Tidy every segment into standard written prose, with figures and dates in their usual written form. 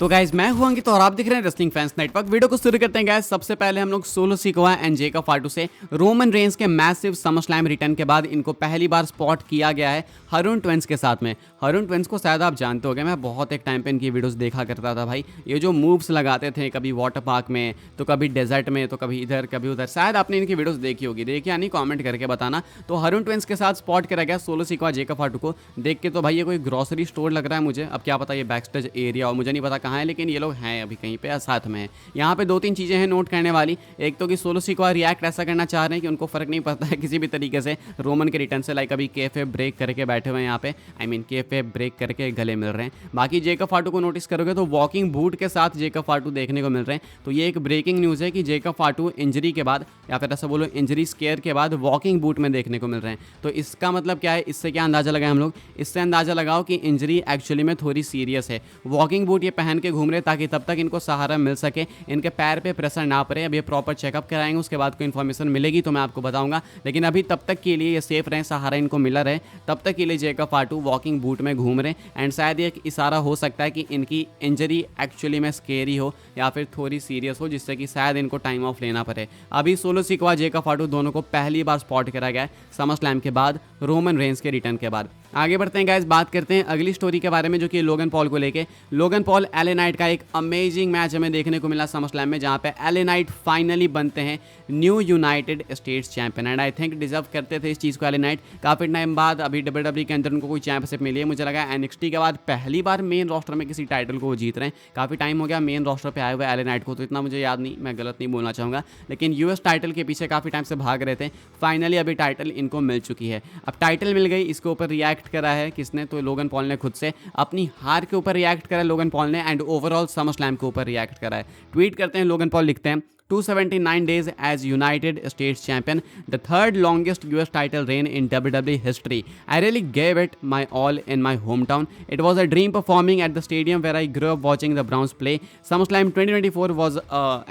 तो गाइज मैं हूं अंकित और आप दिख रहे हैं रेसलिंग फैंस नेटवर्क। वीडियो को शुरू करते हैं गाइज। सबसे पहले हम लोग सोलो सिकोआ एंड जेकब फाटू से रोमन रेंस के मैसिव समरस्लैम रिटर्न के बाद इनको पहली बार स्पॉट किया गया है हरुन ट्विंस के साथ में। हरुन ट्विंस को शायद आप जानते होंगे, मैं बहुत एक टाइम पे इनकी वीडियोस देखा करता था भाई। ये जो मूव्स लगाते थे कभी वाटर पार्क में तो कभी डेजर्ट में तो कभी इधर कभी उधर, शायद आपने इनकी वीडियोस देखी होगी। देखी या नहीं कॉमेंट करके बताना। तो हरुन ट्विंस के साथ स्पॉट करा गया सोलो सिकोआ जेकब फाटू को। देख के तो भाई ये कोई ग्रोसरी स्टोर लग रहा है मुझे। अब क्या पता ये बैक स्टेज एरिया और मुझे नहीं पता कहाँ है, लेकिन ये लोग हैं अभी कहीं पे साथ में है। यहाँ पे दो तीन चीजें हैं नोट करने वाली। एक तो कि सोलो सिकोआ रिएक्ट ऐसा करना चाह रहे हैं कि उनको फर्क नहीं पड़ता है किसी भी तरीके से रोमन के रिटर्न से। लाइक अभी केफे ब्रेक करके बैठे हुए हैं यहाँ पे, आई मीन केफे ब्रेक करके गले मिल रहे हैं। बाकी जेकब फाटू को नोटिस करोगे तो वॉकिंग बूट के साथ जेकब फाटू देखने को मिल रहे हैं। तो ये एक ब्रेकिंग न्यूज़ है कि जेकब फाटू इंजरी के बाद या फिर ऐसा बोलो इंजरी स्केयर के बाद वॉकिंग बूट में देखने को मिल रहे हैं। तो इसका मतलब क्या है, इससे क्या अंदाजा लगाए हम लोग? इससे अंदाजा लगाओ कि इंजरी एक्चुअली में थोड़ी सीरियस है। वॉकिंग बूट ये पहन के घूम रहे ताकि तब तक इनको सहारा मिल सके, इनके पैर पे प्रेशर ना पड़े। अब ये प्रॉपर चेकअप कराएंगे, उसके बाद कोई इन्फॉर्मेशन मिलेगी तो मैं आपको बताऊंगा। लेकिन अभी तब तक के लिए ये सेफ रहे, सहारा इनको मिला रहे, तब तक के लिए जेकब फाटू वॉकिंग बूट में घूम रहे हैं। एंड शायद ये एक इशारा हो सकता है कि इनकी इंजरी एक्चुअली में स्केरी हो या फिर थोड़ी सीरियस हो, जिससे कि शायद इनको टाइम ऑफ लेना पड़े। अभी सोलो सिकोआ जेकब फाटू दोनों को पहली बार स्पॉट करा गया है समर स्लैम के बाद, रोमन रेंस के रिटर्न के बाद। आगे बढ़ते हैं गाइस, बात करते हैं अगली स्टोरी के बारे में जो कि लोगन पॉल को लेके। लोगन पॉल एले नाइट का एक अमेजिंग मैच हमें देखने को मिला समर स्लैम में, जहां पे एले नाइट फाइनली बनते हैं new United states champion. And I think deserve करते थे इस चीज़ को एले नाइट। काफ़ी टाइम बाद अभी डब्ल्यूडब्ल्यूई के अंदर उनको कोई चैंपियनशिप मिली है। मुझे लगा एनएक्सटी के बाद पहली बार मेन रोस्टर में किसी टाइटल को वो जीत रहे हैं। काफ़ी टाइम हो गया मेन रोस्टर पे आए हुए एले नाइट को, तो इतना मुझे याद नहीं, मैं गलत नहीं बोलना चाहूँगा। लेकिन यूएस टाइटल के पीछे काफ़ी टाइम से भाग रहे थे। फाइनली अभी टाइटल इनको मिल चुकी है। अब टाइटल मिल गई, इसके ऊपर रिएक्ट करा है किसने? तो लोगन पॉल ने खुद से अपनी हार के ऊपर रिएक्ट करा है लोगन पॉल ने, एंड ओवरऑल समर स्लैम के ऊपर रिएक्ट करा है। ट्वीट करते हैं लोगन पॉल, लिखते हैं 279 days as United States Champion, the third longest US title reign in WWE history. I really gave it my all in my hometown. It was a dream performing at the stadium where I grew up watching the Browns play. SummerSlam 2024 was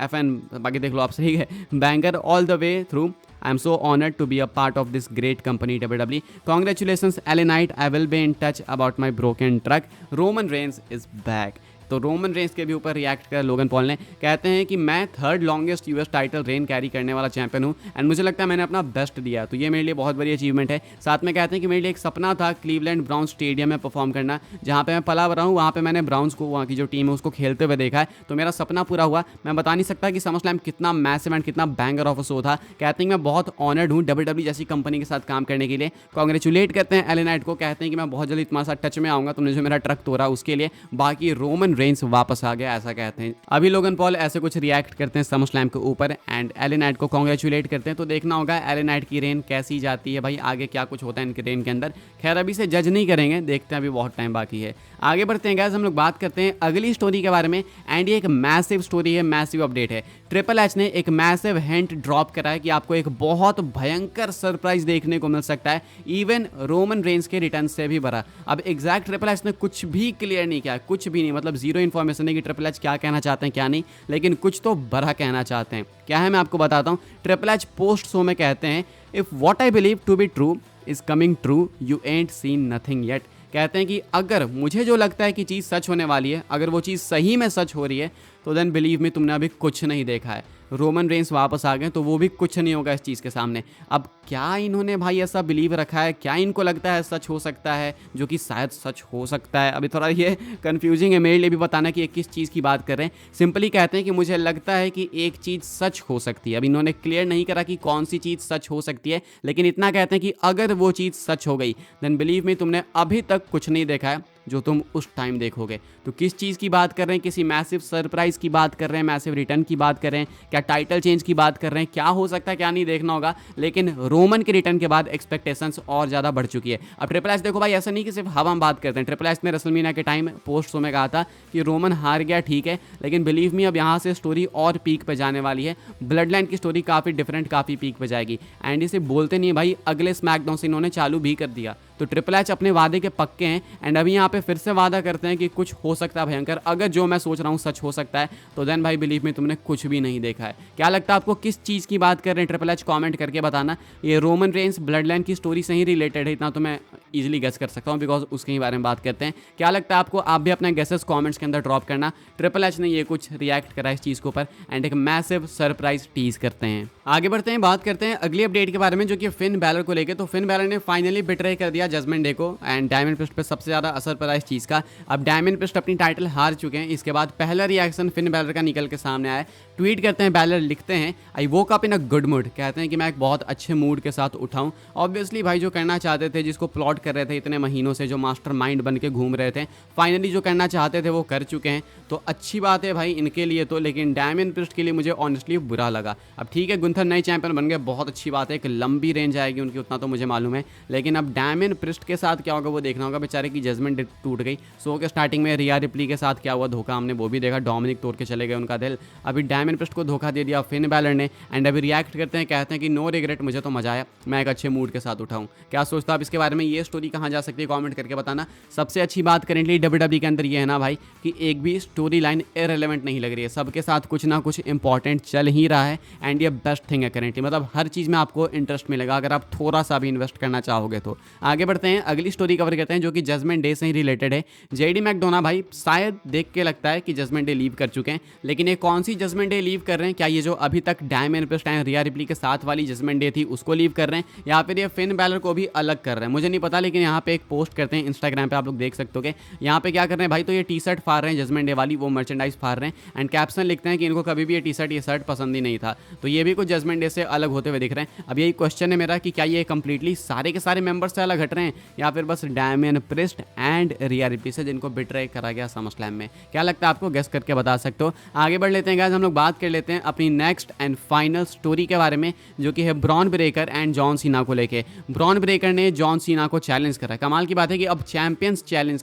FN, बाकी देख लो आप, सही है, banger all the way through. I am so honored to be a part of this great company WWE. Congratulations LA Knight. I will be in touch about my broken truck. Roman Reigns is back. तो Roman Reigns के भी ऊपर react कर Logan Paul ने, कहते हैं कि मैं third longest US title reign carry करने वाला चैंपियन हूँ एंड मुझे लगता है मैंने अपना बेस्ट दिया। तो ये मेरे लिए बहुत बड़ी अचीवमेंट है। साथ में कहते हैं कि मेरे लिए एक सपना था क्लीवलैंड ब्राउन्स स्टेडियम में परफॉर्म करना, जहाँ पे मैं पला बड़ा हूँ। वहाँ पे मैंने ब्राउन्स को, वहाँ की जो टीम है उसको खेलते हुए देखा है, तो मेरा सपना पूरा हुआ। मैं बता नहीं सकता कि समर स्लैम कितना मैसिव एंड कितना बैंगर ऑफ अ शो था। कहते हैं मैं बहुत ऑनर्ड हूँ डब्ल्यूडब्ल्यूई जैसी कंपनी के साथ काम करने के लिए। कॉन्ग्रेचुलेट करते हैं एले नाइट को, कहते हैं कि मैं बहुत जल्दी तुम्हारे साथ टच में आऊँगा, तुमने जो मेरा ट्रक तोड़ा उसके लिए। बाकी रोमन रेंस वापस आ गया, ऐसा कहते हैं। अभी लोगन पॉल ऐसे कुछ रिएक्ट करते हैं समर स्लैम के ऊपर एंड एले नाइट को कॉन्ग्रेचुलेट करते हैं। तो देखना होगा एले नाइट की रेन कैसी जाती है भाई, आगे क्या कुछ होता है इनके रेन के अंदर। खैर अभी से जज नहीं करेंगे, देखते हैं, अभी बहुत टाइम बाकी है। आगे बढ़ते हैं गाइस, हम लोग बात करते हैं अगली स्टोरी के बारे में। एंड ये एक मैसिव स्टोरी है, मैसिव अपडेट है। ट्रिपल एच ने एक मैसिव हिंट ड्रॉप करा है कि आपको एक बहुत भयंकर सरप्राइज देखने को मिल सकता है, इवन रोमन रेंस के रिटर्न से भी बड़ा। अब एग्जैक्ट ट्रिपल एच ने कुछ भी क्लियर नहीं किया, कुछ भी नहीं, मतलब जीरो इन्फॉर्मेशन है कि ट्रिपल एच क्या कहना चाहते हैं क्या नहीं, लेकिन कुछ तो बड़ा कहना चाहते हैं। क्या है मैं आपको बताता हूँ। ट्रिपल एच पोस्ट शो में कहते हैं, if what I believe to be true is coming true, you ain't seen nothing yet. कहते हैं कि अगर मुझे जो लगता है कि चीज़ सच होने वाली है, अगर वो चीज़ सही में सच हो रही है, तो देन बिलीव में तुमने अभी कुछ नहीं देखा है। रोमन रेंस वापस आ गए तो वो भी कुछ नहीं होगा इस चीज़ के सामने। अब क्या इन्होंने भाई ऐसा बिलीव रखा है, क्या इनको लगता है सच हो सकता है, जो कि शायद सच हो सकता है। अभी थोड़ा ये कंफ्यूजिंग है मेरे लिए भी बताना कि ये किस चीज़ की बात कर रहे हैं। सिंपली कहते हैं कि मुझे लगता है कि एक चीज़ सच हो सकती है। अब इन्होंने क्लियर नहीं करा कि कौन सी चीज़ सच हो सकती है, लेकिन इतना कहते हैं कि अगर वो चीज़ सच हो गई देन बिलीव में तुमने अभी तक कुछ नहीं देखा है जो तुम उस टाइम देखोगे। तो किस चीज़ की बात कर रहे हैं? किसी मैसिव सरप्राइज की बात कर रहे हैं, मैसिव रिटर्न की बात कर रहे हैं, क्या टाइटल चेंज की बात कर रहे हैं? क्या हो सकता है क्या नहीं देखना होगा, लेकिन रोमन के रिटर्न के बाद एक्सपेक्टेशंस और ज़्यादा बढ़ चुकी है। अब ट्रिपल एच देखो भाई, ऐसा नहीं कि सिर्फ हवा में बात करते हैं। ट्रिपल एच ने रेसलमेनिया के टाइम पोस्ट शो में कहा था कि रोमन हार गया, ठीक है, लेकिन बिलीव मी अब यहाँ से स्टोरी और पीक पे जाने वाली है। ब्लड लाइन की स्टोरी काफ़ी डिफरेंट, काफ़ी पीक पे जाएगी। एंड इसे बोलते नहीं भाई, अगले स्मैकडाउन से इन्होंने चालू भी कर दिया। तो ट्रिपल एच अपने वादे के पक्के हैं एंड अभी यहाँ पे फिर से वादा करते हैं कि कुछ हो सकता है भयंकर। अगर जो मैं सोच रहा हूँ सच हो सकता है, तो देन भाई बिलीव में तुमने कुछ भी नहीं देखा है। क्या लगता है आपको, किस चीज़ की बात कर रहे हैं ट्रिपल एच? कमेंट करके बताना। ये रोमन रेंस ब्लड लाइन की स्टोरी से ही रिलेटेड है, इतना तो मैं ईजिली गेस कर सकता हूँ, बिकॉज उसके ही बारे में बात करते हैं। क्या लगता है आपको? आप भी अपने गेसेस कॉमेंट्स के अंदर ड्रॉप करना। ट्रिपल एच ने ये कुछ रिएक्ट करा इस चीज़ के ऊपर एंड एक मैसिव सरप्राइज टीज करते हैं। आगे बढ़ते हैं, बात करते हैं अगली अपडेट के बारे में, जो कि फिन बैलर को लेकर। तो फिन बैलर ने फाइनली बिट्रे कर दिया जजमेंट डे को एंड डायमंड प्रिस्ट पे सबसे ज़्यादा असर पड़ा इस चीज़ का। अब डायमंड प्रिस्ट अपनी टाइटल हार चुके हैं। इसके बाद पहला रिएक्शन फिन बैलर का निकल के सामने आया। ट्वीट करते हैं बैलर, लिखते हैं I woke up in a good mood. कहते हैं कि मैं एक बहुत अच्छे मूड के साथ उठाऊं। ऑब्वियसली भाई जो करना चाहते थे, जिसको प्लॉट कर रहे थे इतने महीनों से, जो मास्टर माइंड बन के घूम रहे थे, फाइनली जो करना चाहते थे वो कर चुके हैं। तो अच्छी बात है भाई इनके लिए तो, लेकिन डायमंड प्रिस्ट के लिए मुझे ऑनेस्टली बुरा लगा। अब ठीक है, गुंथर नए चैंपियन बन गए, बहुत अच्छी बात है, एक लंबी रेंज आएगी उनकी, उतना तो मुझे मालूम है। लेकिन अब डायमंड प्रिस्ट के साथ क्या होगा वो देखना होगा। बेचारे की जजमेंट टूट गई। सो के स्टार्टिंग में रिया रिप्ली के साथ क्या हुआ धोखा, हमने वो भी देखा। डोमिनिक तोड़ के चले गए उनका दिल। अभी डायमंड प्रिस्ट को धोखा दे दिया फिन बैलर ने एंड अभी रिएक्ट करते हैं, कहते हैं कि नो रिग्रेट, मुझे तो मजा आया, मैं एक अच्छे मूड के साथ उठाऊं। क्या सोचता आप इसके बारे में? ये स्टोरी कहाँ जा सकती है कमेंट करके बताना। सबसे अच्छी बात करेंटली WWE के अंदर ये है ना भाई कि एक भी स्टोरी लाइन इररिलेवेंट नहीं लग रही है। सबके साथ कुछ ना कुछ इंपॉर्टेंट चल ही रहा है एंड ये बेस्ट थिंग है करेंटली। मतलब हर चीज़ में आपको इंटरेस्ट मिलेगा अगर आप थोड़ा सा भी इन्वेस्ट करना चाहोगे तो। आगे बढ़ते हैं, अगली स्टोरी कवर करते हैं जो कि जजमेंट डे से ही रिलेटेड है। जेडी मैकडोना भाई शायद देख के लगता है कि जजमेंट डे लीव कर चुके हैं, लेकिन ये कौन सी जजमेंट डे लीव कर रहे हैं? क्या ये जो अभी तक diamond priest and Riya replay के साथ वाली जजमेंट डे थी उसको लीव कर रहे हैं, या फिर ये फिन बैलर को भी अलग कर रहे हैं? मुझे नहीं पता, लेकिन यहाँ पे एक पोस्ट करते हैं इंस्टाग्राम पे, आप लोग देख सकते हो। यहाँ पे क्या कर रहे हैं भाई, तो ये टी शर्ट फाड़ रहे हैं जजमेंट डे वाली, वो मर्चेंडाइज फाड़ रहे हैं एंड कैप्शन लिखते हैं कि इनको कभी भी ये टी शर्ट ये शर्ट पसंद ही नहीं था। तो ये भी कुछ जजमेंट डे से अलग होते हुए दिख रहे हैं। अब यही क्वेश्चन है मेरा कि क्या ये कंप्लीटली सारे के सारे मेंबर्स से अलग हट रहे हैं, या फिर बस diamond priest and Riya replay से, जिनको बिट्रे करा गया समरस्लैम में? क्या लगता है आपको? गेस करके बता सकते हो। आगे बढ़ लेते हैं गाइस, हम लोग बात कर लेते हैं अपनी नेक्स्ट एंड फाइनल स्टोरी के बारे में, जो कि है Bron Breakker and John Cena को लेके। ब्रॉन ब्रेकर ने जॉन सीना को चैलेंज करा। कमाल की बात है कि अब चैंपियंस चैलेंज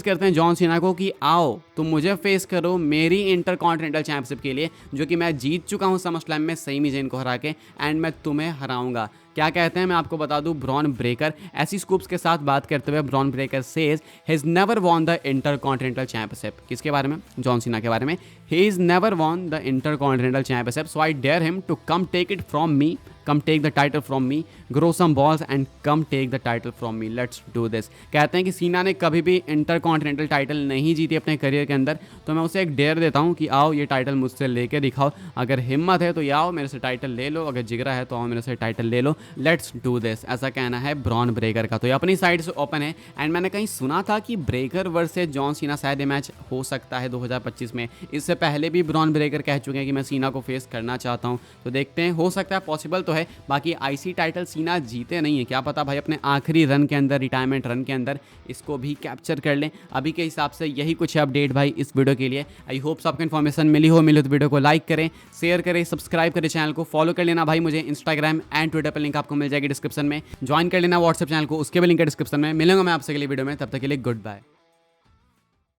करते हैं जॉन सीना को कि आओ तुम मुझे फेस करो मेरी इंटरकॉन्टिनेंटल चैंपियनशिप के लिए, जो कि मैं जीत चुका हूं समरस्लैम में सही में जैन को हरा के, एंड मैं तुम्हें हराऊंगा। क्या कहते हैं मैं आपको बता दूं, ब्रॉन ब्रेकर ऐसी स्कूप्स के साथ बात करते हुए Bron Breakker says he is never won the Intercontinental Championship. किसके बारे में? जॉन सीना के बारे में। He is never won the Intercontinental Championship, so I dare him to come take it from me, come take the title from me, grow some balls and come take the title from me, let's do this. कहते हैं कि सीना ने कभी भी intercontinental title नहीं जीती अपने करियर के अंदर, तो मैं उसे एक डेयर देता हूँ कि आओ ये टाइटल मुझसे लेके दिखाओ। अगर हिम्मत है तो ये आओ मेरे से टाइटल ले लो, अगर जिगरा है तो आओ मेरे से टाइटल ले लो, लेट्स डू दिस। ऐसा कहना है ब्रॉन ब्रेकर का। तो ये अपनी साइड से ओपन है एंड मैंने कहीं सुना था कि ब्रेकर वर्सेस जॉन सीना शायद ये मैच हो सकता है 2025 में। इससे पहले भी ब्रॉन ब्रेकर कह चुके हैं कि मैं सीना को फेस करना चाहता हूँ, तो देखते हैं, हो सकता है, पॉसिबल तो है। बाकी आईसी टाइटल सीना जीते नहीं है, क्या पता भाई अपने आखिरी रन के अंदर, रिटायरमेंट रन के अंदर इसको भी कैप्चर कर लें। अभी के हिसाब से यही कुछ है अपडेट भाई इस वीडियो के लिए। आई होप आपको इन्फॉर्मेशन मिली तो वीडियो को लाइक करें, शेयर करें, सब्सक्राइब करें, चैनल को फॉलो कर लेना भाई। मुझे इंस्टाग्राम एंड ट्विटर पर लिंक आपको मिल जाएगी डिस्क्रिप्शन में। ज्वाइन कर लेना व्हाट्सएप चैनल को, उसके भी लिंक है डिस्क्रिप्शन में। मिलूंगा मैं आपसे अगली वीडियो में, तब तक के लिए गुड बाय।